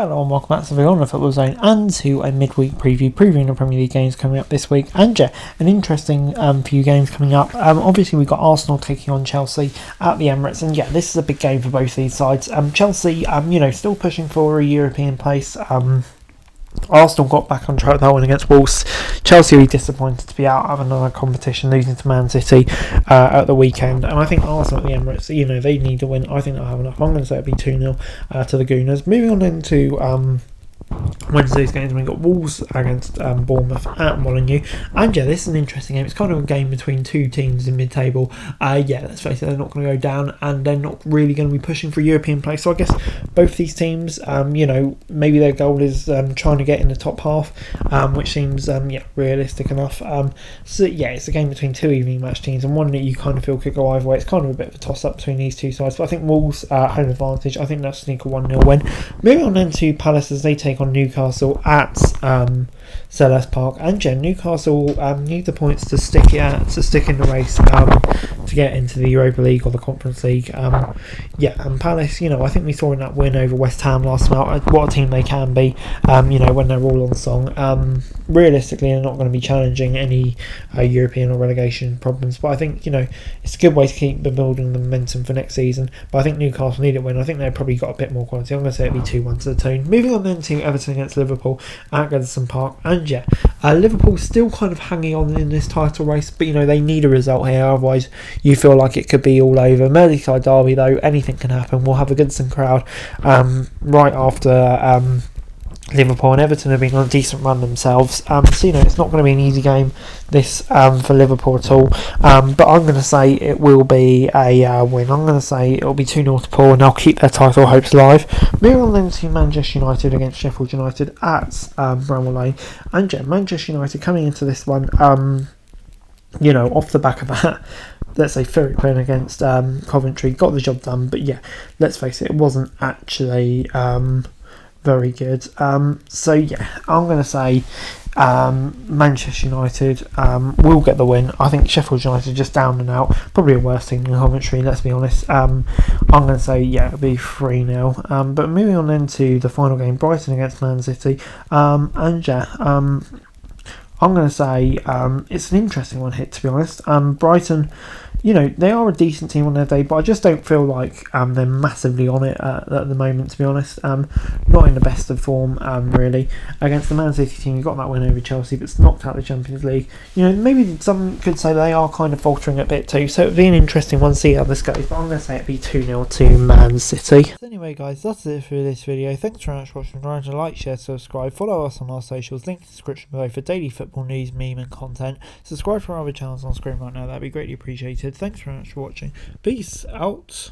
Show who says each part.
Speaker 1: Hello and welcome back to the On the Football Zone and to a midweek previewing the Premier League games coming up this week. And yeah, an interesting few games coming up. Obviously we've got Arsenal taking on Chelsea at the Emirates, and yeah, this is a big game for both these sides. Chelsea, still pushing for a European place. Arsenal got back on track with that one against Wolves. Chelsea will be disappointed to be out of another competition, losing to Man City at the weekend. And I think Arsenal at the Emirates, they need to win. I think they'll have enough. I'm going to say it'll be 2-0 to the Gooners. Moving on into Wednesday's games, we've got Wolves against Bournemouth at Molineux, and yeah, this is an interesting game. It's kind of a game between two teams in mid-table. Let's face it, they're not going to go down, and they're not really going to be pushing for a European place. So I guess both these teams, maybe their goal is trying to get in the top half, which seems realistic enough. It's a game between two evening match teams, and one that you kind of feel could go either way. It's kind of a bit of a toss-up between these two sides, but I think Wolves home advantage. I think they'll sneak a 1-0 win. Moving on then to Palace as they take on Newcastle at Selhurst Park, and Newcastle need the points to stick in the race to get into the Europa League or the Conference League. And Palace, I think we saw in that win over West Ham last night what a team they can be. When they're all on song. Realistically, they're not going to be challenging any European or relegation problems, but I think it's a good way to keep building the momentum for next season. But I think Newcastle need a win. I think they've probably got a bit more quality. I'm going to say it'll be 2-1 to the Toon. Moving on then to Everton against Liverpool at Goodison Park, and Liverpool still kind of hanging on in this title race, but they need a result here, otherwise you feel like it could be all over. Merseyside derby though, anything can happen. We'll have a Goodison crowd right after Liverpool, and Everton have been on a decent run themselves, it's not going to be an easy game this for Liverpool at all, but I'm going to say it will be a win. I'm going to say it will be 2-0 to Paul, and they'll keep their title hopes alive. Moving on then to Manchester United against Sheffield United at Bramall Lane, and Manchester United coming into this one off the back of that, let's say, Ferrick win against Coventry, got the job done, but let's face it wasn't actually very good. I'm going to say Manchester United will get the win. I think Sheffield United just down and out, probably a worse team than Coventry, let's be honest. I'm going to say it'll be 3-0. But moving on then to the final game, Brighton against Man City, I'm going to say it's an interesting one hit, to be honest. Brighton, they are a decent team on their day, but I just don't feel like they're massively on it at the moment, to be honest. Not in the best of form, really. Against the Man City team, you got that win over Chelsea, but it's knocked out the Champions League. Maybe some could say they are kind of faltering a bit too, so it'll be an interesting one to see how this goes, but I'm going to say it'll be 2-0 to Man City. So anyway guys, that's it for this video. Thanks very much for watching. Remember to like, share, subscribe, follow us on our socials, link in the description below for daily football news, meme and content. Subscribe for our other channels on screen right now, that'd be greatly appreciated. Thanks very much for watching. Peace out.